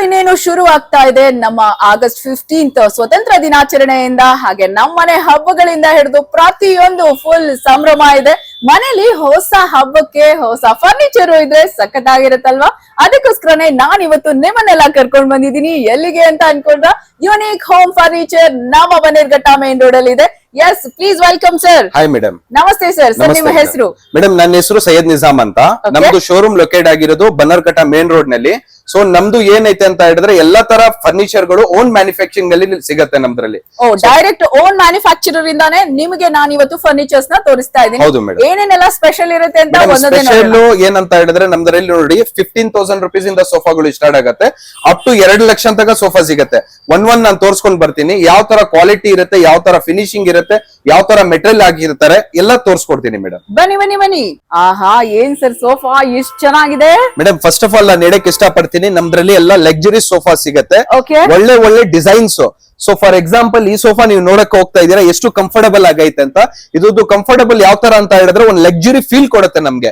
ಇನ್ನೇನು ಶುರು ಆಗ್ತಾ ಇದೆ ನಮ್ಮ ಆಗಸ್ಟ್ 15th ಸ್ವತಂತ್ರ ದಿನಾಚರಣೆಯಿಂದ. ಹಾಗೆ ನಮ್ಮನೆ ಹಬ್ಬಗಳಿಂದ ಹಿಡಿದು ಪ್ರತಿಯೊಂದು ಫುಲ್ ಸಂಭ್ರಮ ಇದೆ. ಮನೇಲಿ ಹೊಸ ಹಬ್ಬಕ್ಕೆ ಹೊಸ ಫರ್ನಿಚರ್ ಇದ್ರೆ ಸಖತ್ತಾಗಿರುತ್ತಲ್ವಾ? ಅದಕ್ಕೋಸ್ಕರನೇ ನಾನ್ ಇವತ್ತು ನಿಮ್ಮನ್ನೆಲ್ಲ ಕರ್ಕೊಂಡ್ ಬಂದಿದ್ದೀನಿ. ಎಲ್ಲಿಗೆ ಅಂತ ಅನ್ಕೊಂಡ್ರ, ಯುನೀಕ್ ಹೋಮ್ ಫರ್ನಿಚರ್ ನಮ್ಮ ಬನ್ನೇರ್ಘಟ್ಟ ಮೇನ್ ರೋಡ್ ಅಲ್ಲಿ ಇದೆ. Yes, please welcome sir. Hi madam. ನಮಸ್ತೆ ಸರ್. ಸರ್ ನಿಮ್ಮ ಹೆಸರು? ಮೇಡಮ್ ನನ್ನ ಹೆಸರು ಸೈಯದ್ ನಿಜಾಮ್ ಅಂತ. ನಮ್ದು ಶೋರೂಮ್ ಲೊಕೇಟ್ ಆಗಿರೋದು ಬನ್ನರ್ಘಟ್ಟ ಮೇನ್ ರೋಡ್ ನಲ್ಲಿ. ಸೊ ನಮ್ದು ಏನೈತೆ ಅಂತ ಹೇಳಿದ್ರೆ ಎಲ್ಲಾ ತರ ಫರ್ನಿಚರ್ ಗಳು ಓನ್ ಮ್ಯಾನುಫ್ಯಾಕ್ಚರಿಂಗ್ ಅಲ್ಲಿ ಸಿಗತ್ತೆ ನಮ್ದ್ರಲ್ಲಿ. ಡೈರೆಕ್ಟ್ ಓನ್ ಮ್ಯಾನುಫ್ಯಾಕ್ಚರರ್ ಇಂದಾನೆ ನಿಮಗೆ ನಾನು ಇವತ್ತು ಫರ್ನಿಚರ್ಸ್ ನ ತೋರಿಸ್ತಾ ಇದ್ದೀನಿ. ಹೌದು ಮೇಡಮ್. ಏನೇನೆಲ್ಲ ಸ್ಪೆಷಲ್ ಇರುತ್ತೆ ಅಂತ ಸ್ಪೆಷಲ್ ಏನಂತ ಹೇಳಿದ್ರೆ ನಮ್ದ್ರಲ್ಲಿ ನೋಡಿ 15,000 rupees ಇಂದ ಸೋಫಾಗಳು ಸ್ಟಾರ್ಟ್ ಆಗತ್ತೆ. ಅಪ್ ಟು 2 ಲಕ್ಷ ತನಕ ಸೋಫಾ ಸಿಗತ್ತೆ. ಒಂದ್ ನಾನು ತೋರ್ಸ್ಕೊಂಡ್ ಬರ್ತೀನಿ. ಯಾವ ತರ ಕ್ವಾಲಿಟಿ ಇರುತ್ತೆ, ಯಾವ ತರ ಫಿನಿಶಿಂಗ್ ಇರುತ್ತೆ, ಯಾವ ತರ ಮೆಟೀರಿಯಲ್ ಆಗಿರ್ತಾರೆ ಎಲ್ಲ ತೋರ್ಸ್ಕೊಡ್ತೀನಿ ಮೇಡಮ್. ಬನ್ನಿ ಬನ್ನಿ ಬನ್ನಿ. ಆಹಾ, ಏನ್ ಸರ್ ಸೋಫಾ ಎಷ್ಟು ಚೆನ್ನಾಗಿದೆ ಮೇಡಮ್. ಫಸ್ಟ್ ಆಫ್ ಆಲ್ ನಾನು ಹೇಳಕ್ ಇಷ್ಟಪಡ್ತೀನಿ, ನಮ್ದ್ರಲ್ಲಿ ಎಲ್ಲ ಲಕ್ಸುರಿ ಸೋಫಾ ಸಿಗತ್ತೆ. Okay. ಒಳ್ಳೆ ಒಳ್ಳೆ ಡಿಸೈನ್ಸ್. ಸೊ ಫಾರ್ ಎಕ್ಸಾಂಪಲ್ ಈ ಸೋಫಾ ನೀವು ನೋಡಕ್ ಹೋಗ್ತಾ ಇದೀರಾ, ಎಷ್ಟು ಕಂಫರ್ಟಬಲ್ ಆಗೈತೆ ಅಂತ. ಇದು ಕಂಫರ್ಟಬಲ್ ಯಾವ ತರ ಅಂತ ಹೇಳಿದ್ರೆ ಒಂದ್ ಲಕ್ಸುರಿ ಫೀಲ್ ಕೊಡುತ್ತೆ ನಮ್ಗೆ.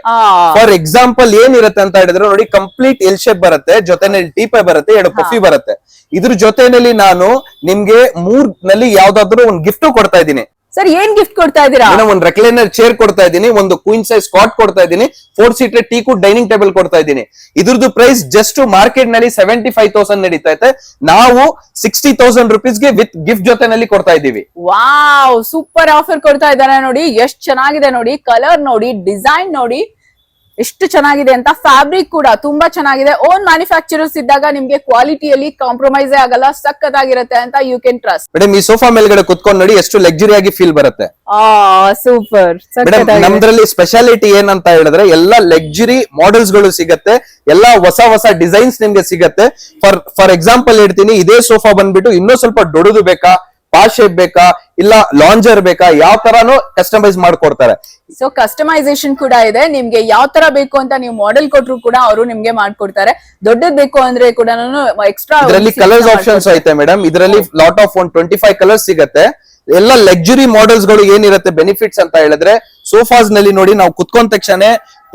ಫಾರ್ ಎಕ್ಸಾಂಪಲ್ ಏನಿರುತ್ತೆ ಅಂತ ಹೇಳಿದ್ರೆ ನೋಡಿ, ಕಂಪ್ಲೀಟ್ ಎಲ್ ಶೇಪ್ ಬರುತ್ತೆ, ಜೊತೆನಲ್ಲಿ ಟೀಪೈ ಬರುತ್ತೆ, 2 ಪಫಿ ಬರುತ್ತೆ. ಇದ್ರ ಜೊತೆನಲ್ಲಿ ನಾನು ನಿಮ್ಗೆ 3 ನಲ್ಲಿ ಯಾವ್ದಾದ್ರು ಒಂದ್ ಗಿಫ್ಟ್ ಕೊಡ್ತಾ ಇದ್ದೀನಿ. ಸರ್, ಏನ್ ಗಿಫ್ಟ್ ಕೊಡ್ತಾ ಇದೀರಾ? ಒಂದು ರೆಕ್ಲೈನರ್ ಚೇರ್ ಕೊಡ್ತಾ ಇದ್ದೀನಿ, ಒಂದು ಕ್ವೀನ್ ಸೈಜ್ ಕಾಟ್ ಕೊಡ್ತಾ ಇದ್ದೀನಿ, 4 seater teak wood dining table ಕೊಡ್ತಾ ಇದ್ದೀನಿ. ಇದ್ರದ್ದು ಪ್ರೈಸ್ ಜಸ್ಟ್ ಮಾರ್ಕೆಟ್ ನಲ್ಲಿ 75,000 ನಡೀತಾ ಇದೆ. ನಾವು 60,000 rupees ಗೆ ವಿತ್ ಗಿಫ್ಟ್ ಜೊತೆನಲ್ಲಿ ಕೊಡ್ತಾ ಇದ್ದೀವಿ. ವಾವ್, ಸೂಪರ್ ಆಫರ್ ಕೊಡ್ತಾ ಇದ್ದಾರೆ ನೋಡಿ. ಎಷ್ಟ್ ಚೆನ್ನಾಗಿದೆ ನೋಡಿ, ಕಲರ್ ನೋಡಿ, ಡಿಸೈನ್ ನೋಡಿ ಎಷ್ಟು ಚೆನ್ನಾಗಿದೆ ಅಂತ. ಫ್ಯಾಬ್ರಿಕ್ ಕೂಡ ತುಂಬಾ ಚೆನ್ನಾಗಿದೆ. ಓನ್ ಮ್ಯಾನುಫ್ಯಾಕ್ಚರರ್ಸ್ ಇದ್ದಾಗ ನಿಮ್ಗೆ ಕ್ವಾಲಿಟಿಯಲ್ಲಿ ಕಾಂಪ್ರಮೈಸ್ ಆಗಲ್ಲ, ಸಕ್ಕತ್ತಾಗಿರುತ್ತೆ ಅಂತ ಯು ಕ್ಯಾನ್ ಟ್ರಸ್ಟ್. ಮೇಡಮ್, ಈ ಸೋಫಾ ಮೇಲ್ಗಡೆ ಕುತ್ಕೊಂಡು ನೋಡಿ ಎಷ್ಟು ಲಕ್ಸುರಿ ಆಗಿ ಫೀಲ್ ಬರುತ್ತೆ. ಸೂಪರ್. ನಮ್ದ್ರಲ್ಲಿ ಸ್ಪೆಷಾಲಿಟಿ ಏನಂತ ಹೇಳಿದ್ರೆ ಎಲ್ಲ ಲಕ್ಸುರಿ ಮಾಡೆಲ್ಸ್ ಗಳು ಸಿಗತ್ತೆ, ಎಲ್ಲ ಹೊಸ ಹೊಸ ಡಿಸೈನ್ಸ್ ನಿಮ್ಗೆ ಸಿಗತ್ತೆ. ಫಾರ್ ಎಕ್ಸಾಂಪಲ್ ಹೇಳ್ತೀನಿ, ಇದೇ ಸೋಫಾ ಬಂದ್ಬಿಟ್ಟು ಇನ್ನೂ ಸ್ವಲ್ಪ ದೊಡ್ಡದು ಬೇಕಾ, ಪಾಶ್ ಶೇಪ್ ಬೇಕಾ, ಇಲ್ಲ ಲಾಂಜರ್ ಬೇಕಾ, ಯಾವ ತರಾನು ಕಸ್ಟಮೈಸ್ ಮಾಡ್ಕೊಡ್ತಾರೆ. ಸೊ ಕಸ್ಟಮೈಸೇಷನ್ ಕೂಡ ಇದೆ. ನಿಮ್ಗೆ ಯಾವ ತರ ಬೇಕು ಅಂತ ನೀವು ಮಾಡೆಲ್ ಕೊಟ್ರು ಕೂಡ ಅವರು ನಿಮ್ಗೆ ಮಾಡ್ಕೊಡ್ತಾರೆ. ದೊಡ್ಡದ್ ಬೇಕು ಅಂದ್ರೆ ಕೂಡ ಎಕ್ಸ್ಟ್ರಾ ಇದರಲ್ಲಿ ಕಲರ್ಸ್ ಆಪ್ಷನ್ಸ್ ಐತೆ ಮೇಡಮ್. ಇದರಲ್ಲಿ ಲಾಟ್ ಆಫ್ 25 ಕಲರ್ಸ್ ಸಿಗತ್ತೆ. ಎಲ್ಲ ಲಕ್ಸುರಿ ಮಾಡೆಲ್ಸ್ ಗಳು ಏನಿರುತ್ತೆ ಬೆನಿಫಿಟ್ಸ್ ಅಂತ ಹೇಳಿದ್ರೆ, ಸೋಫಾಸ್ ನಲ್ಲಿ ನೋಡಿ ನಾವು ಕುತ್ಕೊಂಡ ತಕ್ಷಣ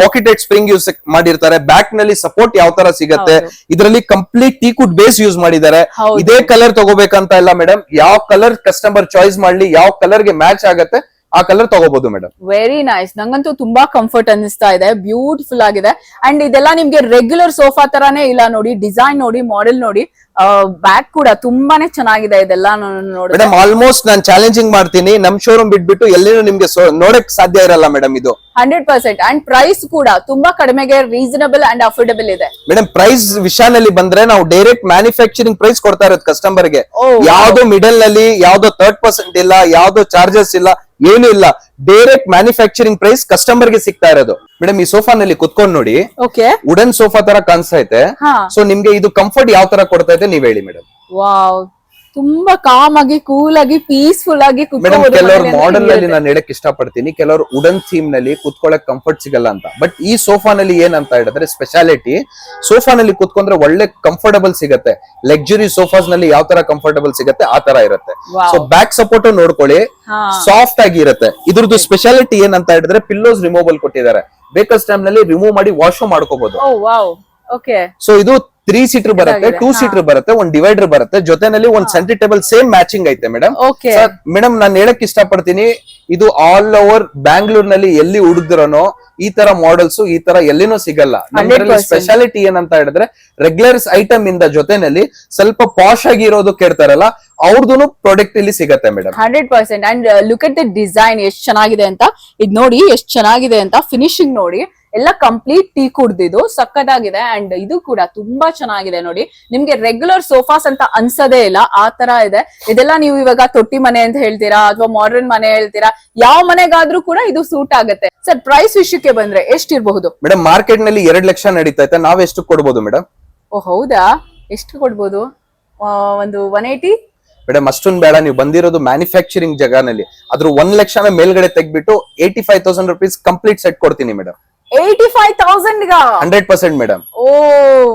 ಪಾಕೆಟೆಡ್ ಸ್ಪ್ರಿಂಗ್ ಯೂಸ್ ಮಾಡಿರ್ತಾರೆ. ಬ್ಯಾಕ್ ನಲ್ಲಿ ಸಪೋರ್ಟ್ ಯಾವ ತರ ಸಿಗತ್ತೆ. ಇದರಲ್ಲಿ complete teak wood base use ಮಾಡಿದ್ದಾರೆ. ಇದೇ ಕಲರ್ ತಗೋಬೇಕಂತ ಇಲ್ಲ ಮೇಡಮ್, ಯಾವ ಕಲರ್ ಕಸ್ಟಮರ್ ಚಾಯ್ಸ್ ಮಾಡ್ಲಿ, ಯಾವ ಕಲರ್ ಗೆ ಮ್ಯಾಚ್ ಆಗತ್ತೆ ಆ ಕಲರ್ ತಗೋಬಹುದು ಮೇಡಮ್. Very nice. ನಂಗಂತೂ ತುಂಬಾ ಕಂಫರ್ಟ್ ಅನ್ನಿಸ್ತಾ ಇದೆ. ಬ್ಯೂಟಿಫುಲ್ ಆಗಿದೆ. ಅಂಡ್ ಇದೆಲ್ಲ ನಿಮ್ಗೆ ರೆಗ್ಯುಲರ್ ಸೋಫಾ ತರಾನೇ ಇಲ್ಲ ನೋಡಿ. ಡಿಸೈನ್ ನೋಡಿ, ಮಾಡೆಲ್ ನೋಡಿ, ಬ್ಯಾಕ್ ಕೂಡ ತುಂಬಾನೇ ಚೆನ್ನಾಗಿದೆ. ಇದೆಲ್ಲ ನೋಡಿ ಮೇಡಮ್, ಆಲ್ಮೋಸ್ಟ್ ನಾನು ಚಾಲೆಂಜಿಂಗ್ ಮಾಡ್ತೀನಿ, ನಮ್ ಶೋರೂಮ್ ಬಿಟ್ಬಿಟ್ಟು ಎಲ್ಲಿನೂ ನಿಮ್ಗೆ ನೋಡಕ್ ಸಾಧ್ಯ ಇರಲ್ಲ ಮೇಡಮ್. ಇದು 100%. ಅಂಡ್ ಪ್ರೈಸ್ ಕೂಡ ತುಂಬಾ ಕಡಿಮೆಗೆ ರೀಸನಬಲ್ ಅಂಡ್ ಅಫೋರ್ಡಬಲ್ ಇದೆ. ಮೇಡಮ್, ಪ್ರೈಸ್ ವಿಷಯದಲ್ಲಿ ಬಂದ್ರೆ ನಾವು ಡೈರೆಕ್ಟ್ ಮ್ಯಾನುಫ್ಯಾಕ್ಚರಿಂಗ್ ಪ್ರೈಸ್ ಕೊಡ್ತಾ ಇರೋದು ಕಸ್ಟಮರ್ ಗೆ. ಯಾವ್ದು ಮಿಡಲ್ ನಲ್ಲಿ ಯಾವ್ದೋ 3% ಇಲ್ಲ, ಯಾವ್ದೋ ಚಾರ್ಜಸ್ ಇಲ್ಲ, ಏನು ಇಲ್ಲ. ಡೈರೆಕ್ಟ್ ಮ್ಯಾನುಫ್ಯಾಕ್ಚರಿಂಗ್ ಪ್ರೈಸ್ ಕಸ್ಟಮರ್ ಗೆ ಸಿಗ್ತಾ ಇರೋದು. ಮೇಡಮ್, ಈ ಸೋಫಾ ನಲ್ಲಿ ಕುತ್ಕೊಂಡ್ ನೋಡಿ, ವುಡನ್ ಸೋಫಾ ತರ ಕಾಣಿಸ್ತಾ ಇದೆ. ಸೊ ನಿಮ್ಗೆ ಇದು ಕಂಫರ್ಟ್ ಯಾವ ತರ ಕೊಡ್ತಾ ಇದೆ ನೀವ್ ಹೇಳಿ ಮೇಡಮ್. ವಾವ್, ತುಂಬಾ ಕಾಮ್ ಆಗಿ, ಕೂಲ್ ಆಗಿ, ಪೀಸ್ಫುಲ್ ಆಗಿ ಮೇಡಮ್. ಕೆಲವರು ಮಾಡೆಲ್ ನಲ್ಲಿ ನಾನು ಹೇಳಕ್ ಇಷ್ಟಪಡ್ತೀನಿ, ಕೆಲವರು ವುಡನ್ ಥೀಮ್ ನಲ್ಲಿ ಕುತ್ಕೊಳ್ಳಕ್ ಕಂಫರ್ಟ್ ಸಿಗಲ್ಲ ಅಂತ. ಬಟ್ ಈ ಸೋಫಾ ನಲ್ಲಿ ಏನಂತ ಹೇಳಿದ್ರೆ ಸ್ಪೆಷಾಲಿಟಿ, ಸೋಫಾ ನಲ್ಲಿ ಕುತ್ಕೊಂಡ್ರೆ ಒಳ್ಳೆ ಕಂಫರ್ಟಬಲ್ ಸಿಗತ್ತೆ. ಲಕ್ಸುರಿ ಸೋಫಾಸ್ ನಲ್ಲಿ ಯಾವ ತರ ಕಂಫರ್ಟಬಲ್ ಸಿಗತ್ತೆ ಆ ತರ ಇರುತ್ತೆ. ಸೊ ಬ್ಯಾಕ್ ಸಪೋರ್ಟ್ ನೋಡ್ಕೊಳ್ಳಿ, ಸಾಫ್ಟ್ ಆಗಿ ಇರುತ್ತೆ. ಇದ್ರದ್ದು ಸ್ಪೆಷಾಲಿಟಿ ಏನಂತ ಹೇಳಿದ್ರೆ ಪಿಲ್ಲೋಸ್ ರಿಮೂವಲ್ ಕೊಟ್ಟಿದ್ದಾರೆ. ಬೇಕಸ್ ಟೈಮ್ ನಲ್ಲಿ ರಿಮೂವ್ ಮಾಡಿ ವಾಶ್ ಮಾಡ್ಕೋಬಹುದು. ಸೊ ಇದು 3 ಸೀಟರ್ ಬರುತ್ತೆ, 2 ಸೀಟರ್ ಬರುತ್ತೆ, ಒಂದು ಡಿವೈಡರ್ ಬರುತ್ತೆ, ಜೊತೆನಲ್ಲಿ ಒಂದು ಸೆಂಟರ್ ಟೇಬಲ್ ಸೇಮ್ ಮ್ಯಾಚಿಂಗ್ ಐತೆ ಮೇಡಮ್. ಮೇಡಮ್, ನಾನು ಹೇಳಕ್ ಇಷ್ಟಪಡ್ತೀನಿ, ಇದು ಆಲ್ ಓವರ್ ಬ್ಯಾಂಗ್ಳೂರ್ ನಲ್ಲಿ ಎಲ್ಲಿ ಹುಡುಗ್ದಿರೋನೋ ಈ ತರ ಮಾಡೆಲ್ಸ್ ಈ ತರ ಎಲ್ಲಿನೂ ಸಿಗಲ್ಲ. ಸ್ಪೆಷಾಲಿಟಿ ಏನಂತ ಹೇಳಿದ್ರೆ ರೆಗ್ಯುಲರ್ಸ್ ಐಟಮ್ ಇಂದ ಜೊತೆನಲ್ಲಿ ಸ್ವಲ್ಪ ಪಾಶ್ ಆಗಿ ಇರೋದು ಕೇಳ್ತಾರಲ್ಲ, ಅವ್ರದ್ದು ಪ್ರಾಡಕ್ಟ್ ಇಲ್ಲಿ ಸಿಗತ್ತೆ madam. 100%. And look at the design ಎಷ್ಟು ಚೆನ್ನಾಗಿದೆ ಅಂತ. ಇದ್ ನೋಡಿ ಎಷ್ಟು ಚೆನ್ನಾಗಿದೆ ಅಂತ. ಫಿನಿಶಿಂಗ್ ನೋಡಿ, ಎಲ್ಲ ಕಂಪ್ಲೀಟ್ ಟೀ ಕುಡ್ದಿದ್ದು ಸಕ್ಕತ್ತಾಗಿದೆ. ಅಂಡ್ ಇದು ಕೂಡ ತುಂಬಾ ಚೆನ್ನಾಗಿದೆ ನೋಡಿ. ನಿಮ್ಗೆ ರೆಗ್ಯುಲರ್ ಸೋಫಾಸ್ ಅಂತ ಅನ್ಸದೇ ಇಲ್ಲ, ಆ ತರ ಇದೆ. ಇದೆಲ್ಲ ನೀವು ಇವಾಗ ತೊಟ್ಟಿ ಮನೆ ಅಂತ ಹೇಳ್ತೀರಾ ಅಥವಾ ಮಾಡರ್ನ್ ಮನೆ ಹೇಳ್ತೀರಾ, ಯಾವ ಮನೆಗಾದ್ರೂ ಕೂಡ ಇದು ಸೂಟ್ ಆಗುತ್ತೆ. ಸರ್, ಪ್ರೈಸ್ ವಿಷಯಕ್ಕೆ ಬಂದ್ರೆ ಎಷ್ಟಿರಬಹುದು ಮೇಡಮ್? ಮಾರ್ಕೆಟ್ ನಲ್ಲಿ 2 ಲಕ್ಷ ನಡೀತಾ ಇದೆ, ನಾವ್ ಎಷ್ಟು ಕೊಡ್ಬೋದು ಮೇಡಮ್? ಓ ಹೌದಾ, ಎಷ್ಟು ಕೊಡ್ಬೋದು? ಒಂದು 180 ಮೇಡಮ್. ಅಷ್ಟೊಂದು ಬೇಡ, ನೀವು ಬಂದಿರೋದು ಮ್ಯಾನುಫ್ಯಾಕ್ಚರಿಂಗ್ ಜಗನಲ್ಲಿ. ಅದ್ರ 1 ಲಕ್ಷನ ಮೇಲ್ಗಡೆ ತೆಗ್ಬಿಟ್ಟು 85,000 rupees ಕಂಪ್ಲೀಟ್ ಸೆಟ್ ಕೊಡ್ತೀನಿ ಮೇಡಮ್. 85,000 100% ಮೇಡಮ್. ಓ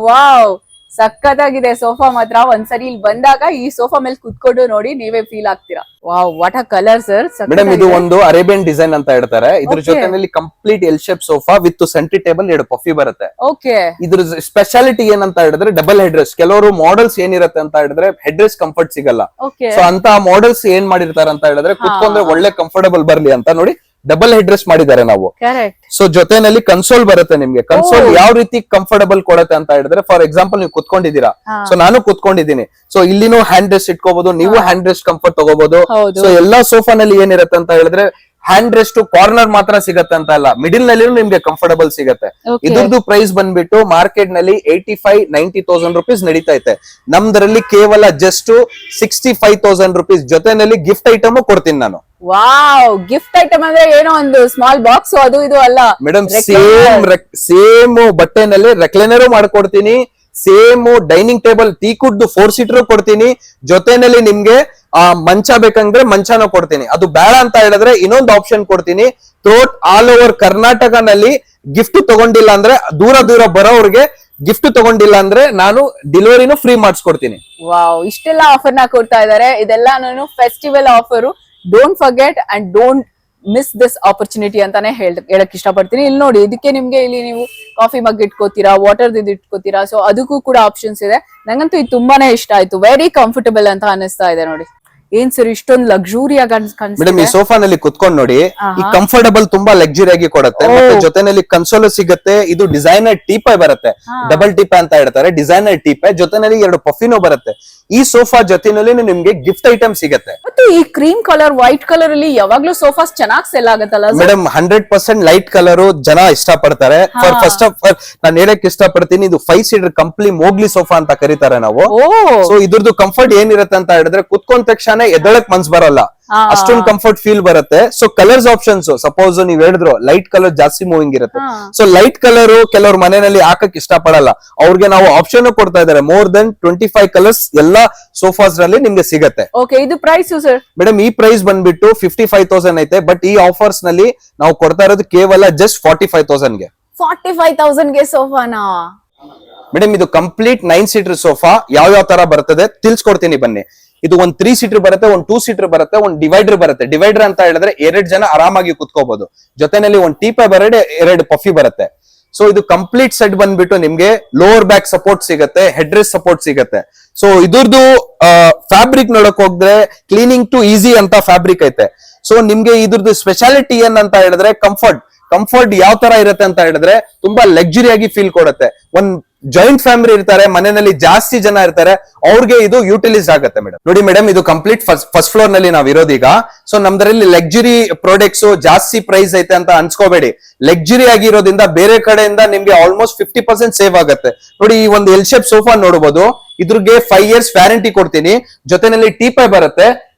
ವಾವ್, ಸಖತ್ತಾಗಿದೆ ಸೋಫಾ ಮಾತ್ರ. ಒಂದ್ಸರಿ ಇಲ್ಲಿ ಬಂದಾಗ ಈ ಸೋಫಾ ಮೇಲೆ ಕುತ್ಕೊಂಡು ನೋಡಿ ನೀವೇ ಫೀಲ್ ಆಗ್ತೀರಾ. Wow, what a colour sir. Madam ಇದು ಒಂದು ಅರೇಬಿಯನ್ ಡಿಸೈನ್ ಅಂತ ಹೇಳ್ತಾರೆ. ಇದ್ರ Okay. ಜೊತೆನಲ್ಲಿ complete L shape sofa with sentry table 2 ಪಫಿ ಬರುತ್ತೆ. ಓಕೆ, ಇದ್ರ ಸ್ಪೆಷಾಲಿಟಿ ಏನಂತ ಹೇಳಿದ್ರೆ ಡಬಲ್ ಹೆಡ್ ರೆಸ್ಟ್. ಕೆಲವರು ಮಾಡೆಲ್ಸ್ ಏನಿರುತ್ತೆ ಅಂತ ಹೇಳಿದ್ರೆ ಹೆಡ್ ರೆಸ್ಟ್ ಕಂಫರ್ಟ್ ಸಿಗಲ್ಲ. ಓಕೆ, ಸೊ ಅಂತ ಮಾಡೆಲ್ಸ್ ಏನ್ ಮಾಡಿರ್ತಾರೆ ಅಂತ ಹೇಳಿದ್ರೆ ಕುತ್ಕೊಂಡ್ರೆ ಒಳ್ಳೆ ಕಂಫರ್ಟಬಲ್ ಬರ್ಲಿ ಅಂತ ನೋಡಿ ಡಬಲ್ ಹೆಡ್ ರೆಸ್ಟ್ ಮಾಡಿದ್ದಾರೆ ನಾವು. ಕರೆಕ್ಟ್. ಸೊ ಜೊತೆನಲ್ಲಿ ಕನ್ಸೋಲ್ ಬರುತ್ತೆ ನಿಮ್ಗೆ. ಕನ್ಸೋಲ್ ಯಾವ ರೀತಿ ಕಂಫರ್ಟಬಲ್ ಕೊಡುತ್ತೆ ಅಂತ ಹೇಳಿದ್ರೆ, ಫಾರ್ ಎಕ್ಸಾಂಪಲ್ ನೀವು ಕುತ್ಕೊಂಡಿದ್ದೀರಾ, ಸೊ ನಾನು ಕುತ್ಕೊಂಡಿದ್ದೀನಿ, ಸೊ ಇಲ್ಲಿನೂ ಹ್ಯಾಂಡ್ ರೆಸ್ಟ್ ಇಟ್ಕೋಬಹುದು, ನೀವು ಹ್ಯಾಂಡ್ ರೆಸ್ಟ್ ಕಂಫರ್ಟ್ ತಗೋಬಹುದು. ಹೌದು. ಸೊ ಎಲ್ಲಾ ಸೋಫಾನಲ್ಲಿ ಏನಿರುತ್ತೆ ಅಂತ ಹೇಳಿದ್ರೆ ಹ್ಯಾಂಡ್ ರೆಸ್ಟ್ ಕಾರ್ನರ್ ಮಾತ್ರ ಸಿಗತ್ತೆ ಅಂತ ಅಲ್ಲ, ಮಿಡಿಲ್ ನಲ್ಲಿ ನಿಮ್ಗೆ ಕಂಫರ್ಟಬಲ್ ಸಿಗತ್ತೆ. Okay. ಇದ್ರದ್ದು ಪ್ರೈಸ್ ಬಂದ್ಬಿಟ್ಟು ಮಾರ್ಕೆಟ್ ನಲ್ಲಿ 85-90,000 ರುಪೀಸ್ ನಡೀತಾ ಇದೆ. ನಮ್ದ್ರಲ್ಲಿ ಕೇವಲ ಜಸ್ಟ್ 65,000 ರುಪೀಸ್ ಜೊತೆನಲ್ಲಿ ಗಿಫ್ಟ್ ಐಟಮ್ ಕೊಡ್ತೀನಿ ನಾನು. ವಾವ್, ಗಿಫ್ಟ್ ಐಟಮ್ ಅಂದ್ರೆ ಏನೋ ಒಂದು ಸ್ಮಾಲ್ ಬಾಕ್ಸ್ ಅದು ಇದು ಅಲ್ಲ ಮೇಡಮ್, Recliner. ಸೇಮ್ ಬಟ್ಟೆನಲ್ಲಿ ರೆಕ್ಲೈನರು ಮಾಡ್ಕೊಡ್ತೀನಿ, ಸೇಮ್ ಡೈನಿಂಗ್ ಟೇಬಲ್ ಟೀಕುಡ್ 4 ಸೀಟರ್ ಕೊಡ್ತೀನಿ, ಜೊತೆನಲ್ಲಿ ನಿಮ್ಗೆ ಮಂಚ ಬೇಕಂದ್ರೆ ಮಂಚನೂ ಕೊಡ್ತೀನಿ. ಅದು ಬೇಡ ಅಂತ ಹೇಳಿದ್ರೆ ಇನ್ನೊಂದು ಆಪ್ಷನ್ ಕೊಡ್ತೀನಿ. ಥ್ರೋಟ್ ಆಲ್ ಓವರ್ ಕರ್ನಾಟಕನಲ್ಲಿ ಗಿಫ್ಟ್ ತಗೊಂಡಿಲ್ಲ ಅಂದ್ರೆ, ದೂರ ದೂರ ಬರೋವ್ರಿಗೆ ಗಿಫ್ಟ್ ತಗೊಂಡಿಲ್ಲ ಅಂದ್ರೆ ನಾನು ಡೆಲಿವರಿನೂ ಫ್ರೀ ಮಾಡಿಸ್ಕೊಡ್ತೀನಿ. ವಾವ್, ಇಷ್ಟೆಲ್ಲ ಆಫರ್ ನ ಕೊಡ್ತಾ ಇದಾರೆ. ಇದೆಲ್ಲ ನಾನು festival offer. Don't forget and don't miss this opportunity ಅಂತಾನೆ ಹೇಳಕ್ ಇಷ್ಟಪಡ್ತೀನಿ. ಇಲ್ಲಿ ನೋಡಿ, ಇದಕ್ಕೆ ನಿಮ್ಗೆ ಇಲ್ಲಿ ನೀವು ಕಾಫಿ ಮಗ್ ಇಟ್ಕೋತೀರಾ, ವಾಟರ್ ಇಟ್ಕೋತೀರಾ, ಸೊ ಅದಕ್ಕೂ ಕೂಡ ಆಪ್ಷನ್ಸ್ ಇದೆ. ನಂಗಂತೂ ಇದು ತುಂಬಾನೇ ಇಷ್ಟ ಆಯ್ತು. ವೆರಿ ಕಂಫರ್ಟಬಲ್ ಅಂತ ಅನಿಸ್ತಾ ಇದೆ ನೋಡಿ. ಏನ್ ಸರ್ ಇಷ್ಟೊಂದು ಲಕ್ಸುರಿ ಆಗಿ ಮೇಡಮ್, ಈ ಸೋಫಾನಲ್ಲಿ ಕುತ್ಕೊಂಡು ನೋಡಿ, ಈ ಕಂಫರ್ಟಬಲ್ ತುಂಬಾ ಲಕ್ಸುರಿ ಆಗಿ ಕೊಡುತ್ತೆ. ಮತ್ತೆ ಜೊತೆನಲ್ಲಿ ಕನ್ಸೋಲ್ ಸಿಗುತ್ತೆ. ಇದು ಡಿಸೈನರ್ ಟೀಪೈ ಬರುತ್ತೆ, ಡಬಲ್ ಟೀಪೈ ಅಂತ ಹೇಳ್ತಾರೆ, ಡಿಸೈನರ್ ಟೀಪೈ. ಜೊತೆನಲ್ಲಿ 2 ಪಫಿನೋ ಬರುತ್ತೆ. ಈ ಸೋಫಾ ಜೊತೆನಲ್ಲಿ ನಿಮ್ಗೆ ಗಿಫ್ಟ್ ಐಟಮ್ ಸಿಗುತ್ತೆ. ಮತ್ತು ಈ ಕ್ರೀಮ್ ಕಲರ್, ವೈಟ್ ಕಲರ್ ಅಲ್ಲಿ ಯಾವಾಗ್ಲೂ ಸೋಫಾಸ್ ಚೆನ್ನಾಗಿ ಸೆಲ್ ಆಗುತ್ತಲ್ಲ ಮೇಡಮ್? 100% ಲೈಟ್ ಕಲರ್ ಜನ ಇಷ್ಟ ಪಡ್ತಾರೆ. ಫಸ್ಟ್ ಆಫ್ ಆಲ್ ನಾನು ಹೇಳಕ್ ಇಷ್ಟಪಡ್ತೀನಿ, ಇದು 5 ಸೀಟರ್ ಕಂಪ್ಲಿ ಮೋಗ್ಲಿ ಸೋಫಾ ಅಂತ ಕರೀತಾರೆ ನಾವು. ಸೊ ಇದ್ರದ್ದು ಕಂಫರ್ಟ್ ಏನಿರುತ್ತೆ ಅಂತ ಹೇಳಿದ್ರೆ ಕುತ್ಕೊಂಡ ತಕ್ಷಣ ಎದ್ದಳಕ್ ಮನ್ಸ್ ಬರಲ್ಲ, ಅಷ್ಟೊಂದು ಕಂಫರ್ಟ್ ಫೀಲ್ ಬರುತ್ತೆ. ಸೊ ಕಲರ್ಸ್ ಆಪ್ಷನ್ಸ್, ಸಪೋಸ್ ನೀವ್ ಹೇಳಿದ್ರು ಲೈಟ್ ಕಲರ್ ಜಾಸ್ತಿ ಮೂವಿಂಗ್ ಇರುತ್ತೆ. ಸೊ ಲೈಟ್ ಕಲರ್ ಕೆಲವ್ರ ಮನೆಯಲ್ಲಿ ಹಾಕಕ್ ಇಷ್ಟ ಪಡಲ್ಲ, ಅವ್ರಿಗೆ ನಾವು ಆಪ್ಷನ್ ಕೊಡ್ತಾ ಇದಾರೆ. ಮೋರ್ ದೆನ್ 25 ಕಲರ್ಸ್ ಎಲ್ಲಾ ಸೋಫಾಸ್ ನಲ್ಲಿ ನಿಮ್ಗೆ ಸಿಗತ್ತೆ. ಓಕೆ, ಇದು ಪ್ರೈಸ್ ಸರ್? ಮೇಡಮ್, ಈ ಪ್ರೈಸ್ ಬಂದ್ಬಿಟ್ಟು 55,000 ಐತೆ. ಬಟ್ ಈ ಆಫರ್ಸ್ ನಲ್ಲಿ ನಾವು ಕೊಡ್ತಾ ಇರೋದು ಕೇವಲ ಜಸ್ಟ್ 45,000 ಗೆ. 45,000 ಗೆ ಸೋಫಾನಾ? ಮೇಡಮ್, ಇದು ಕಂಪ್ಲೀಟ್ 9 ಸೀಟರ್ ಸೋಫಾ. ಯಾವ ತರ ಬರ್ತದೆ ತಿಳ್ಸ್ಕೊಡ್ತೀನಿ ಬನ್ನಿ. ಇದು ಒಂದ್ 3 ಸೀಟರ್ ಬರುತ್ತೆ, ಒಂದ್ 2 ಸೀಟರ್ ಬರುತ್ತೆ, ಒಂದ್ ಡಿವೈಡರ್ ಬರುತ್ತೆ. ಡಿವೈಡರ್ ಅಂತ ಹೇಳಿದ್ರೆ 2 ಜನ ಆರಾಮಾಗಿ ಕುತ್ಕೋಬಹುದು. ಜೊತೆನಲ್ಲಿ ಒಂದ್ ಟೀಪೈ ಬರುತ್ತೆ, 2 ಪಫಿ ಬರುತ್ತೆ. ಸೊ ಇದು ಕಂಪ್ಲೀಟ್ ಸೆಟ್ ಬಂದ್ಬಿಟ್ಟು ನಿಮ್ಗೆ ಲೋವರ್ ಬ್ಯಾಕ್ ಸಪೋರ್ಟ್ ಸಿಗುತ್ತೆ, ಹೆಡ್ ರೆಸ್ಟ್ ಸಪೋರ್ಟ್ ಸಿಗುತ್ತೆ. ಸೊ ಇದ್ರದ್ದು ಫ್ಯಾಬ್ರಿಕ್ ನೋಡಕ್ ಹೋದ್ರೆ ಕ್ಲೀನಿಂಗ್ ಟು ಈಸಿ ಅಂತ ಫ್ಯಾಬ್ರಿಕ್ ಐತೆ. ಸೊ ನಿಮ್ಗೆ ಇದ್ರದ್ದು ಸ್ಪೆಷಾಲಿಟಿ ಏನಂತ ಹೇಳಿದ್ರೆ ಕಂಫರ್ಟ್ ಯಾವ ತರ ಇರುತ್ತೆ ಅಂತ ಹೇಳಿದ್ರೆ ತುಂಬಾ ಲಕ್ಸುರಿ ಆಗಿ ಫೀಲ್ ಕೊಡುತ್ತೆ. ಒಂದ್ ಜಾಯಿಂಟ್ ಫ್ಯಾಮಿಲಿ ಇರ್ತಾರೆ, ಮನೆಯಲ್ಲಿ ಜಾಸ್ತಿ ಜನ ಇರ್ತಾರೆ, ಅವ್ರಿಗೆ ಇದು ಯೂಟಿಲೈಸ್ ಆಗುತ್ತೆ. ಮೇಡಮ್ ನೋಡಿ, ಮೇಡಮ್ ಇದು ಕಂಪ್ಲೀಟ್ ಫಸ್ಟ್ ಫ್ಲೋರ್ ನಲ್ಲಿ ನಾವ್ ಇರೋದೀಗ. ಸೊ ನಮ್ದ್ರಲ್ಲಿ ಲಕ್ಸುರಿ ಪ್ರಾಡಕ್ಟ್ಸ್ ಜಾಸ್ತಿ ಪ್ರೈಸ್ ಐತೆ ಅಂತ ಅನ್ಸ್ಕೋಬೇಡಿ. ಲಕ್ಸುರಿ ಆಗಿರೋದ್ರಿಂದ ಬೇರೆ ಕಡೆಯಿಂದ ನಿಮ್ಗೆ ಆಲ್ಮೋಸ್ಟ್ 50% ಸೇವ್ ಆಗುತ್ತೆ. ನೋಡಿ, ಈ ಒಂದು ಎಲ್ ಶೇಪ್ ಸೋಫಾ ನೋಡಬಹುದು. ಇದ್ರಿಗೆ 5 years ವ್ಯಾರಂಟಿ ಕೊಡ್ತೀನಿ. ಜೊತೆನಲ್ಲಿ ಟೀಪೈ ಬರುತ್ತೆ,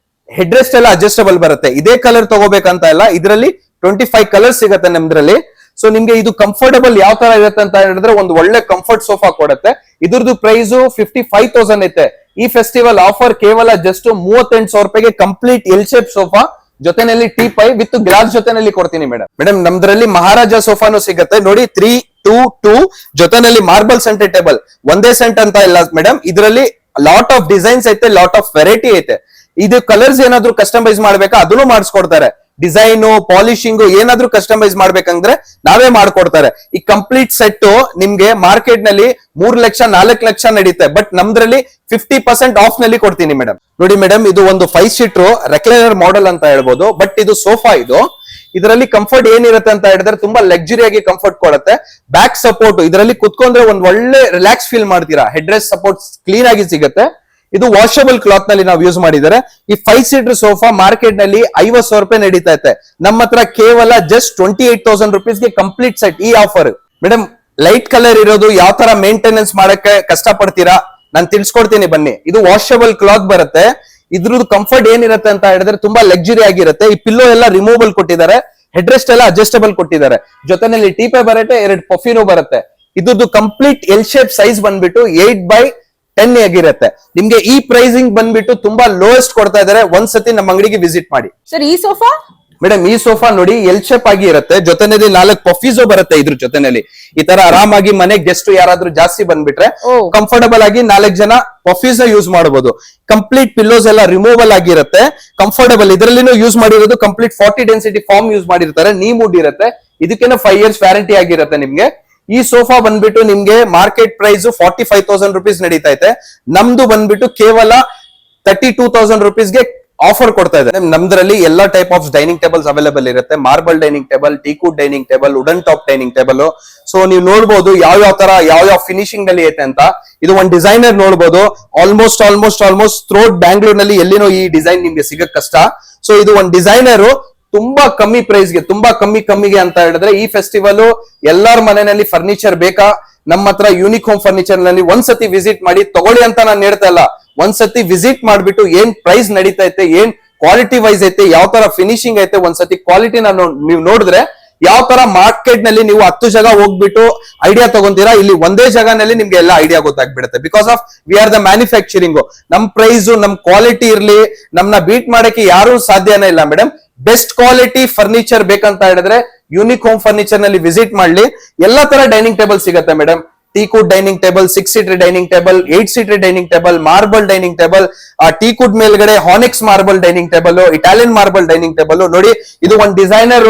ಹೆಡ್ ರೆಸ್ಟ್ ಎಲ್ಲ ಅಡ್ಜಸ್ಟಬಲ್ ಬರುತ್ತೆ. ಇದೇ ಕಲರ್ ತಗೋಬೇಕಂತ ಇಲ್ಲ, ಇದರಲ್ಲಿ 25 ಕಲರ್ಸ್ ಸಿಗುತ್ತೆ ನಮ್ದ್ರಲ್ಲಿ. ಸೊ ನಿಮ್ಗೆ ಇದು ಕಂಫರ್ಟಬಲ್ ಯಾವ ತರ ಇರುತ್ತೆ ಅಂತ ಹೇಳಿದ್ರೆ ಒಂದು ಒಳ್ಳೆ ಕಂಫರ್ಟ್ ಸೋಫಾ ಕೊಡುತ್ತೆ. ಇದ್ರದ್ದು ಪ್ರೈಸ್ 55,000 ಐತೆ. ಈ ಫೆಸ್ಟಿವಲ್ ಆಫರ್ ಕೇವಲ ಜಸ್ಟ್ 38,000 ರೂಪಾಯಿಗೆ ಕಂಪ್ಲೀಟ್ ಎಲ್ ಶೇಪ್ ಸೋಫಾ ಜೊತೆನಲ್ಲಿ ಟೀಪೈ ವಿತ್ ಗ್ಲಾಸ್ ಜೊತೆನಲ್ಲಿ ಕೊಡ್ತೀನಿ ಮೇಡಮ್. ನಮ್ದ್ರಲ್ಲಿ ಮಹಾರಾಜ ಸೋಫಾನು ಸಿಗುತ್ತೆ ನೋಡಿ. 3-2-2 ಜೊತೆನಲ್ಲಿ ಮಾರ್ಬಲ್ ಸೆಂಟರ್ ಟೇಬಲ್. ಒಂದೇ ಸೆಂಟ್ ಅಂತ ಇಲ್ಲ ಮೇಡಮ್, ಇದರಲ್ಲಿ ಲಾಟ್ ಆಫ್ ಡಿಸೈನ್ಸ್ ಐತೆ, ಲಾಟ್ ಆಫ್ ವೆರೈಟಿ ಐತೆ. ಇದು ಕಲರ್ಸ್ ಏನಾದ್ರು ಕಸ್ಟಮೈಸ್ ಮಾಡ್ಬೇಕಾ ಅದನ್ನು ಮಾಡಿಸ್ಕೊಡ್ತಾರೆ. ಡಿಸೈನು, ಪಾಲಿಶಿಂಗ್ ಏನಾದ್ರೂ ಕಸ್ಟಮೈಸ್ ಮಾಡ್ಬೇಕಂದ್ರೆ ನಾವೇ ಮಾಡ್ಕೊಡ್ತಾರೆ. ಈ ಕಂಪ್ಲೀಟ್ ಸೆಟ್ ನಿಮ್ಗೆ ಮಾರ್ಕೆಟ್ ನಲ್ಲಿ 3 ಲಕ್ಷ 4 ಲಕ್ಷ ನಡೀತೆ. ಬಟ್ ನಮ್ದ್ರಲ್ಲಿ 50% ಆಫ್ ನಲ್ಲಿ ಕೊಡ್ತೀನಿ ಮೇಡಮ್. ನೋಡಿ ಮೇಡಮ್, ಇದು ಒಂದು 5 ಸೀಟರ್ ರೆಕ್ಲೈನರ್ ಮಾಡೆಲ್ ಅಂತ ಹೇಳ್ಬೋದು. ಬಟ್ ಇದು ಸೋಫಾ. ಇದರಲ್ಲಿ ಕಂಫರ್ಟ್ ಏನಿರುತ್ತೆ ಅಂತ ಹೇಳಿದ್ರೆ ತುಂಬಾ ಲಕ್ಸುರಿ ಆಗಿ ಕಂಫರ್ಟ್ ಕೊಡುತ್ತೆ. ಬ್ಯಾಕ್ ಸಪೋರ್ಟ್ ಇದರಲ್ಲಿ ಕುತ್ಕೊಂಡ್ರೆ ಒಂದ್ ಒಳ್ಳೆ ರಿಲ್ಯಾಕ್ಸ್ ಫೀಲ್ ಮಾಡ್ತೀರಾ. ಹೆಡ್ ರೆಸ್ಟ್ ಸಪೋರ್ಟ್ ಕ್ಲೀನ್ ಆಗಿ ಸಿಗುತ್ತೆ. ಇದು ವಾಷಬಲ್ ಕ್ಲಾತ್ ನಲ್ಲಿ ನಾವು ಯೂಸ್ ಮಾಡಿದ್ದಾರೆ. ಈ 5 ಸೀಟರ್ ಸೋಫಾ ಮಾರ್ಕೆಟ್ ನಲ್ಲಿ 50,000 ರೂಪಾಯಿ ನಡೀತಾ ಇದೆ. ನಮ್ಮ ಹತ್ರ ಕೇವಲ ಜಸ್ಟ್ 28,000 ರುಪೀಸ್ಗೆ ಕಂಪ್ಲೀಟ್ ಸೆಟ್. ಈ ಆಫರ್ ಮೇಡಮ್, ಲೈಟ್ ಕಲರ್ ಇರೋದು ಯಾವ ತರ ಮೇಂಟೆನೆನ್ಸ್ ಮಾಡಕ್ಕೆ ಕಷ್ಟ ಪಡ್ತೀರಾ ನಾನು ತಿಳಿಸ್ಕೊಡ್ತೀನಿ ಬನ್ನಿ. ಇದು ವಾಷಬಲ್ ಕ್ಲಾತ್ ಬರುತ್ತೆ. ಇದ್ರದ್ದು ಕಂಫರ್ಟ್ ಏನಿರುತ್ತೆ ಅಂತ ಹೇಳಿದ್ರೆ ತುಂಬಾ ಲಕ್ಸುರಿ ಆಗಿರುತ್ತೆ. ಈ ಪಿಲ್ಲೋ ಎಲ್ಲ ರಿಮೂವಬಲ್ ಕೊಟ್ಟಿದ್ದಾರೆ, ಹೆಡ್ ರೆಸ್ಟ್ ಎಲ್ಲ ಅಡ್ಜಸ್ಟಬಲ್ ಕೊಟ್ಟಿದ್ದಾರೆ. ಜೊತೆನಲ್ಲಿ ಟೀಪೈ ಬರುತ್ತೆ, 2 ಪಫಿನೋ ಬರುತ್ತೆ. ಇದ್ರದ್ದು ಕಂಪ್ಲೀಟ್ ಎಲ್ ಶೇಪ್ ಸೈಜ್ ಬಂದ್ಬಿಟ್ಟು 8x10 ಆಗಿರುತ್ತೆ. ನಿಮ್ಗೆ ಈ ಪ್ರೈಸಿಂಗ್ ಬಂದ್ಬಿಟ್ಟು ತುಂಬಾ ಲೋಯೆಸ್ಟ್ ಕೊಡ್ತಾ ಇದಾರೆ. ಒಂದ್ಸತಿ ನಮ್ಮ ಅಂಗಡಿಗೆ ವಿಸಿಟ್ ಮಾಡಿ. ಸರ್, ಈ ಸೋಫಾ ಮೇಡಮ್ ಈ ಸೋಫಾ ನೋಡಿ ಎಲ್ ಶೇಪ್ ಆಗಿ ಇರುತ್ತೆ, ಜೊತೆನಲ್ಲಿ 4 ಪಫೀಸೋ ಬರುತ್ತೆ ಇದ್ರ ಜೊತೆನಲ್ಲಿ. ಈ ತರ ಆರಾಮಾಗಿ ಮನೆ ಗೆಸ್ಟ್ ಯಾರಾದ್ರೂ ಜಾಸ್ತಿ ಬಂದ್ಬಿಟ್ರೆ ಕಂಫರ್ಟಬಲ್ ಆಗಿ 4 ಜನ ಪಫೀಸೋ ಯೂಸ್ ಮಾಡಬಹುದು. ಕಂಪ್ಲೀಟ್ ಪಿಲ್ಲೋಸ್ ಎಲ್ಲ ರಿಮೂವಲ್ ಆಗಿರುತ್ತೆ, ಕಂಫರ್ಟಬಲ್. ಇದ್ರಲ್ಲಿನೂ ಯೂಸ್ ಮಾಡಿರೋದು ಕಂಪ್ಲೀಟ್ 40 ಡೆನ್ಸಿಟಿ ಫಾರ್ಮ್ ಯೂಸ್ ಮಾಡಿರ್ತಾರೆ, ನೀ ವುಡ್ ಇರುತ್ತೆ. ಇದಕ್ಕೇನೋ 5 years ವ್ಯಾರಂಟಿ ಆಗಿರುತ್ತೆ ನಿಮ್ಗೆ. ಈ ಸೋಫಾ ಬಂದ್ಬಿಟ್ಟು ನಿಮ್ಗೆ ಮಾರ್ಕೆಟ್ ಪ್ರೈಸ್ 45,000 rupees ನಡೀತಾ ಇದೆ. ನಮ್ದು ಬಂದ್ಬಿಟ್ಟು ಕೇವಲ 32,000 rupeesಗೆ ಆಫರ್ ಕೊಡ್ತಾ ಇದೆ. ನಮ್ದ್ರಲ್ಲಿ ಎಲ್ಲಾ type of dining tables available ಇರುತ್ತೆ. Marble dining table, teakwood dining table, wooden top dining table. So ನೀವು ನೋಡಬಹುದು ಯಾವ ತರ ಯಾವ ಫಿನಿಶಿಂಗ್ ನಲ್ಲಿ ಐತೆ ಅಂತ. ಇದು ಒಂದು ಡಿಸೈನರ್ ನೋಡಬಹುದು. ಆಲ್ಮೋಸ್ಟ್ ಥ್ರೋಟ್ ಬ್ಯಾಂಗ್ಳೂರ್ ನಲ್ಲಿ ಎಲ್ಲಿನೋ ಈ ಡಿಸೈನ್ ನಿಮ್ಗೆ ಸಿಗಕ್ ಕಷ್ಟ. ಸೊ ಇದು ಒಂದು ಡಿಸೈನರ್ ತುಂಬಾ ಕಮ್ಮಿ ಪ್ರೈಸ್ ಗೆ, ತುಂಬಾ ಕಮ್ಮಿಗೆ ಅಂತ ಹೇಳಿದ್ರೆ ಈ ಫೆಸ್ಟಿವಲ್ ಎಲ್ಲಾರ ಮನೆಯಲ್ಲಿ ಫರ್ನಿಚರ್ ಬೇಕಾ, ನಮ್ಮ ಹತ್ರ ಯೂನಿಕ್ ಹೋಮ್ ಫರ್ನಿಚರ್ ನಲ್ಲಿ ಒಂದ್ಸತಿ ವಿಸಿಟ್ ಮಾಡಿ ತಗೊಳ್ಳಿ ಅಂತ ನಾನು ಹೇಳ್ತಾ ಇಲ್ಲ. ಒಂದ್ಸತಿ ವಿಸಿಟ್ ಮಾಡ್ಬಿಟ್ಟು ಏನ್ ಪ್ರೈಸ್ ನಡೀತಾ ಐತೆ, ಏನ್ ಕ್ವಾಲಿಟಿ ವೈಸ್ ಐತೆ, ಯಾವ ತರ ಫಿನಿಶಿಂಗ್ ಐತೆ, ಒಂದ್ಸತಿ ಕ್ವಾಲಿಟಿನ ನೀವು ನೋಡಿದ್ರೆ ಯಾವ ತರ ಮಾರ್ಕೆಟ್ ನಲ್ಲಿ ನೀವು 10 ಜಾಗ ಹೋಗ್ಬಿಟ್ಟು ಐಡಿಯಾ ತಗೊಂತೀರಾ, ಇಲ್ಲಿ ಒಂದೇ ಜಾಗನಲ್ಲಿ ನಿಮ್ಗೆ ಎಲ್ಲ ಐಡಿಯಾ ಗೊತ್ತಾಗ್ಬಿಡುತ್ತೆ. Because of we are the manufacturing. ನಮ್ ಪ್ರೈಸ್, ನಮ್ ಕ್ವಾಲಿಟಿ ಇರ್ಲಿ, ನಮ್ನ ಬೀಟ್ ಮಾಡಕ್ಕೆ ಯಾರು ಸಾಧ್ಯನೇ ಇಲ್ಲ ಮೇಡಮ್. ಬೆಸ್ಟ್ ಕ್ವಾಲಿಟಿ ಫರ್ನಿಚರ್ ಬೇಕಂತ ಹೇಳಿದ್ರೆ ಯೂನಿಕ್ ಹೋಮ್ ಫರ್ನಿಚರ್ ನಲ್ಲಿ ವಿಸಿಟ್ ಮಾಡ್ಲಿ. ಎಲ್ಲಾ ತರ ಡೈನಿಂಗ್ ಟೇಬಲ್ ಸಿಗುತ್ತೆ madam. Teakwood dining table, 6 seater dining table, 8 seater dining table, marble dining table, teakwood ಮೇಲ್ಗಡೆ onyx marble dining table, Italian marble dining table. ನೋಡಿ ಇದು ಒಂದು ಡಿಸೈನರ್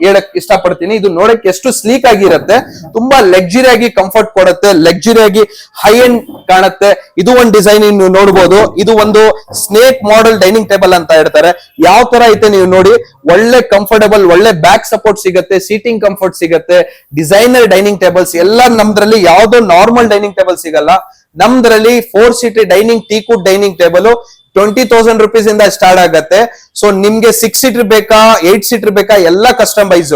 ಹೇಳಕ್ ಇಷ್ಟಪಡ್ತೀನಿ. ಇದು ನೋಡಕ್ ಎಷ್ಟು ಸ್ಲೀಕ್ ಆಗಿರುತ್ತೆ, ತುಂಬಾ ಲಕ್ಸುರಿ ಆಗಿ ಕಂಫರ್ಟ್ ಕೊಡುತ್ತೆ, ಲಕ್ಸುರಿ ಆಗಿ ಹೈ ಎಂಡ್ ಕಾಣುತ್ತೆ. ಇದು ಒಂದು ಡಿಸೈನ್ ನೀವು ನೋಡಬಹುದು. ಇದು ಒಂದು ಸ್ನೇಕ್ ಮಾಡೆಲ್ ಡೈನಿಂಗ್ ಟೇಬಲ್ ಅಂತ ಹೇಳ್ತಾರೆ. ಯಾವ ತರ ಐತೆ ನೀವು ನೋಡಿ, ಒಳ್ಳೆ ಕಂಫರ್ಟಬಲ್, ಒಳ್ಳೆ ಬ್ಯಾಕ್ ಸಪೋರ್ಟ್ ಸಿಗುತ್ತೆ, ಸೀಟಿಂಗ್ ಕಂಫರ್ಟ್ ಸಿಗುತ್ತೆ. ಡಿಸೈನರ್ ಡೈನಿಂಗ್ ಟೇಬಲ್ಸ್ ಎಲ್ಲ ನಮ್ದ್ರಲ್ಲಿ ಯಾವ್ದೋ ನಾರ್ಮಲ್ ಡೈನಿಂಗ್ ಟೇಬಲ್ ಸಿಗಲ್ಲ. ನಮ್ದ್ರಲ್ಲಿ 4 seater dining ಟೀಕುಡ್ dining table 20,000 rupees ಇಂದ ಸ್ಟಾರ್ಟ್ ಆಗತ್ತೆ. ಸೊ ನಿಮ್ಗೆ 6 seater ಬೇಕಾ, 8 seater ಬೇಕಾ, ಎಲ್ಲ ಕಸ್ಟಮೈಸ್.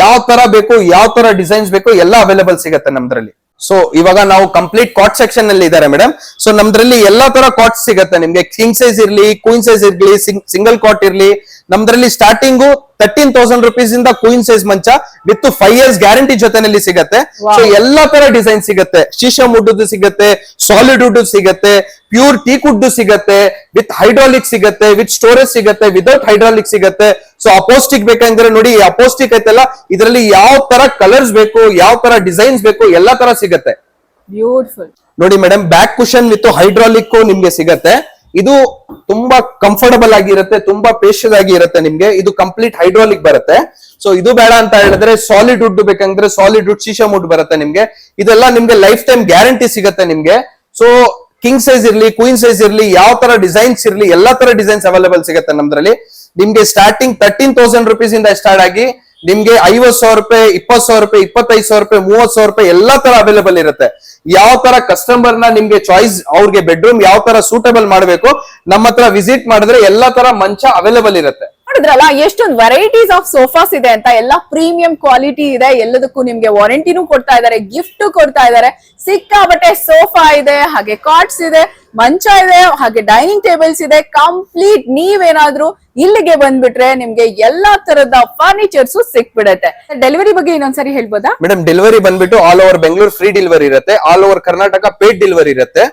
ಯಾವ ತರ ಬೇಕು, ಯಾವ ತರ ಡಿಸೈನ್ಸ್ ಬೇಕು ಎಲ್ಲ ಅವೈಲೇಬಲ್ ಸಿಗತ್ತೆ ನಮ್ದ್ರಲ್ಲಿ. ಸೊ ಇವಾಗ ನಾವು ಕಂಪ್ಲೀಟ್ ಕಾಟ್ ಸೆಕ್ಷನ್ ಅಲ್ಲಿ ಇದ್ದಾರೆ ಮೇಡಮ್. ಸೊ ನಮ್ದ್ರಲ್ಲಿ ಎಲ್ಲಾ ತರ ಕಾಟ್ ಸಿಗತ್ತೆ ನಿಮ್ಗೆ. ಕಿಂಗ್ ಸೈಜ್ ಇರ್ಲಿ, ಕ್ವೀನ್ ಸೈಜ್ ಇರ್ಲಿ, ಸಿಂಗಲ್ ಕಾಟ್ ಇರ್ಲಿ. ನಮ್ದ್ರಲ್ಲಿ ಸ್ಟಾರ್ಟಿಂಗು 13,000 rupees ಇಂದ ಕ್ವೀನ್ ಸೈಜ್ ಮಂಚ ವಿತ್ 5 years ಗ್ಯಾರಂಟಿ ಜೊತೆನಲ್ಲಿ ಸಿಗತ್ತೆ. ಸೊ ಎಲ್ಲಾ ತರ ಡಿಸೈನ್ ಸಿಗತ್ತೆ. ಶೀಶಮ್ ವುಡ್ ಸಿಗತ್ತೆ, ಸಾಲಿಡ್ ವುಡ್ ಸಿಗತ್ತೆ, ಪ್ಯೂರ್ ಟೀಕ್ ವುಡ್ ಸಿಗತ್ತೆ, ವಿತ್ ಹೈಡ್ರಾಲಿಕ್ ಸಿಗತ್ತೆ, ವಿತ್ ಸ್ಟೋರೇಜ್ ಸಿಗತ್ತೆ, ವಿದೌಟ್ ಹೈಡ್ರಾಲಿಕ್ ಸಿಗತ್ತೆ. ಸೊ ಅಪೋಸ್ಟಿಕ್ ಬೇಕಂದ್ರೆ ನೋಡಿ, ಅಪೋಸ್ಟಿಕ್ ಐತಲ್ಲ, ಇದರಲ್ಲಿ ಯಾವ ತರ ಕಲರ್ಸ್ ಬೇಕು, ಯಾವ ತರ ಡಿಸೈನ್ಸ್ ಬೇಕು, ಎಲ್ಲಾ ತರ ಸಿಗತ್ತೆ. ಬ್ಯೂಟಿಫುಲ್. ನೋಡಿ madam, back cushion with hydraulic ನಿಮ್ಗೆ ಸಿಗತ್ತೆ. ಇದು ತುಂಬಾ ಕಂಫರ್ಟಬಲ್ ಆಗಿರುತ್ತೆ, ತುಂಬಾ ಪೇಶಿಯಸ್ ಆಗಿ ಇರುತ್ತೆ ನಿಮ್ಗೆ. ಇದು ಕಂಪ್ಲೀಟ್ ಹೈಡ್ರಾಲಿಕ್ ಬರುತ್ತೆ. ಸೊ ಇದು ಬೇಡ ಅಂತ ಹೇಳಿದ್ರೆ ಸಾಲಿಡ್ ವುಡ್ ಬೇಕಂದ್ರೆ ಸಾಲಿಡ್ ವುಡ್, ಶೀಶಮ್ ವುಡ್ ಬರುತ್ತೆ ನಿಮ್ಗೆ. ಇದೆಲ್ಲ ನಿಮ್ಗೆ ಲೈಫ್ ಟೈಮ್ ಗ್ಯಾರಂಟಿ ಸಿಗುತ್ತೆ ನಿಮ್ಗೆ. ಸೊ ಕಿಂಗ್ ಸೈಜ್ ಇರ್ಲಿ, ಕ್ವೀನ್ ಸೈಜ್ ಇರ್ಲಿ, ಯಾವ ತರ ಡಿಸೈನ್ಸ್ ಇರ್ಲಿ, ಎಲ್ಲಾ ತರ ಡಿಸೈನ್ಸ್ ಅವೈಲೇಬಲ್ ಸಿಗುತ್ತೆ ನಮ್ದ್ರಲ್ಲಿ. ನಿಮ್ಗೆ ಸ್ಟಾರ್ಟಿಂಗ್ 13,000 rupees ಇಂದ ಸ್ಟಾರ್ಟ್ ಆಗಿ ನಿಮ್ಗೆ 50,000 ರೂಪಾಯಿ, 20,000 ರೂಪಾಯಿ, 25,000 ರೂಪಾಯಿ, 30,000 ರೂಪಾಯಿ ಎಲ್ಲಾ ತರ ಅವೈಲೇಬಲ್ ಇರುತ್ತೆ. ಯಾವ ತರ ಕಸ್ಟಮರ್ ನ ನಿಮ್ಗೆ ಚಾಯ್ಸ್, ಅವ್ರಿಗೆ ಬೆಡ್ರೂಮ್ ಯಾವ ತರ ಸೂಟಬಲ್ ಮಾಡಬೇಕು, ನಮ್ಮ ಹತ್ರ ವಿಸಿಟ್ ಮಾಡಿದ್ರೆ ಎಲ್ಲಾ ತರ ಮಂಚ ಅವೈಲೇಬಲ್ ಇರುತ್ತೆ. ನೋಡಿದ್ರಲ್ಲ ಎಷ್ಟೊಂದು ವೆರೈಟೀಸ್ ಆಫ್ ಸೋಫಾಸ್ ಇದೆ ಅಂತ. ಎಲ್ಲ ಪ್ರೀಮಿಯಂ ಕ್ವಾಲಿಟಿ ಇದೆ, ಎಲ್ಲದಕ್ಕೂ ನಿಮ್ಗೆ ವಾರಂಟಿನೂ ಕೊಡ್ತಾ ಇದಾರೆ, ಗಿಫ್ಟ್ ಕೊಡ್ತಾ ಇದಾರೆ. ಸಿಕ್ಕಾಬಟ್ಟೆ ಸೋಫಾ ಇದೆ, ಹಾಗೆ ಕಾಟ್ಸ್ ಇದೆ, ಮಂಚ ಇದೆ, ಹಾಗೆ ಡೈನಿಂಗ್ ಟೇಬಲ್ಸ್ ಇದೆ. ಕಂಪ್ಲೀಟ್ ನೀವೇನಾದ್ರೂ ಇಲ್ಲಿಗೆ ಬಂದ್ಬಿಟ್ರೆ ನಿಮ್ಗೆ ಎಲ್ಲಾ ತರದ ಫರ್ನಿಚರ್ಸ್ ಸಿಕ್ಬಿಡತ್ತೆ. ಡೆಲಿವರಿ ಬಗ್ಗೆ ಇನ್ನೊಂದ್ಸರಿ ಹೇಳ್ಬೋದಾ ಮೇಡಮ್? ಡೆಲಿವರಿ ಬಂದ್ಬಿಟ್ಟು all over Bengaluru free delivery ಇರುತ್ತೆ, all over Karnataka paid delivery ಇರುತ್ತೆ.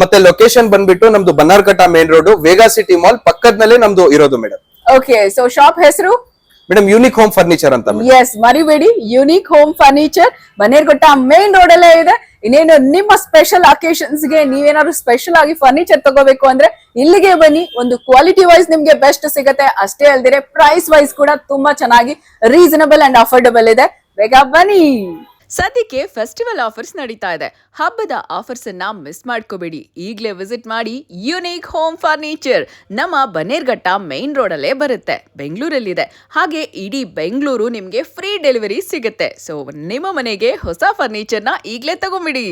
ಮತ್ತೆ ಲೊಕೇಶನ್ ಬಂದ್ಬಿಟ್ಟು ನಮ್ದು Bannerghatta main road, Vega city mall ಪಕ್ಕದಲ್ಲೇ ನಮ್ದು ಇರೋದು ಮೇಡಮ್. ಓಕೆ, ಸೊ ಶಾಪ್ ಹೆಸರು ಮೇಡಮ್ ಯೂನಿಕ್ ಹೋಮ್ ಫರ್ನಿಚರ್ ಅಂತ. ಎಸ್, ಮರಿಬೇಡಿ, unique home furniture Bannerghatta main road ಅಲ್ಲೇ ಇದೆ. ಇನ್ನೇನು ನಿಮ್ಮ ಸ್ಪೆಷಲ್ ಅಕೇಶನ್ಸ್ ಗೆ ನೀವೇನಾದ್ರು ಸ್ಪೆಷಲ್ ಆಗಿ ಫರ್ನಿಚರ್ ತಗೋಬೇಕು ಅಂದ್ರೆ ಇಲ್ಲಿಗೆ ಬನ್ನಿ. ಒಂದು ಕ್ವಾಲಿಟಿ ವೈಸ್ ನಿಮ್ಗೆ ಬೆಸ್ಟ್ ಸಿಗತ್ತೆ, ಅಷ್ಟೇ ಅಲ್ದಿರೆ ಪ್ರೈಸ್ ವೈಸ್ ಕೂಡ ತುಂಬಾ ಚೆನ್ನಾಗಿ ರೀಸನಬಲ್ ಅಂಡ್ ಅಫೋರ್ಡಬಲ್ ಇದೆ. ಬೇಗ ಬನ್ನಿ. ಸದ್ಯಕ್ಕೆ ಫೆಸ್ಟಿವಲ್ ಆಫರ್ಸ್ ನಡೀತಾ ಇದೆ. ಹಬ್ಬದ ಆಫರ್ಸ್ ಅನ್ನ ಮಿಸ್ ಮಾಡ್ಕೋಬೇಡಿ. ಈಗಲೇ ವಿಸಿಟ್ ಮಾಡಿ ಯೂನಿಕ್ ಹೋಮ್ ಫರ್ನಿಚರ್. ನಮ್ಮ ಬನ್ನೇರ್ಘಟ್ಟ ಮೈನ್ ರೋಡ್ ಅಲ್ಲೇ ಬರುತ್ತೆ, ಬೆಂಗಳೂರಲ್ಲಿದೆ. ಹಾಗೆ ಇಡೀ ಬೆಂಗಳೂರು ನಿಮ್ಗೆ ಫ್ರೀ ಡೆಲಿವರಿ ಸಿಗುತ್ತೆ. ಸೊ ನಿಮ್ಮ ಮನೆಗೆ ಹೊಸ ಫರ್ನಿಚರ್ನ ಈಗಲೇ ತಗೊಂಬಿಡಿ.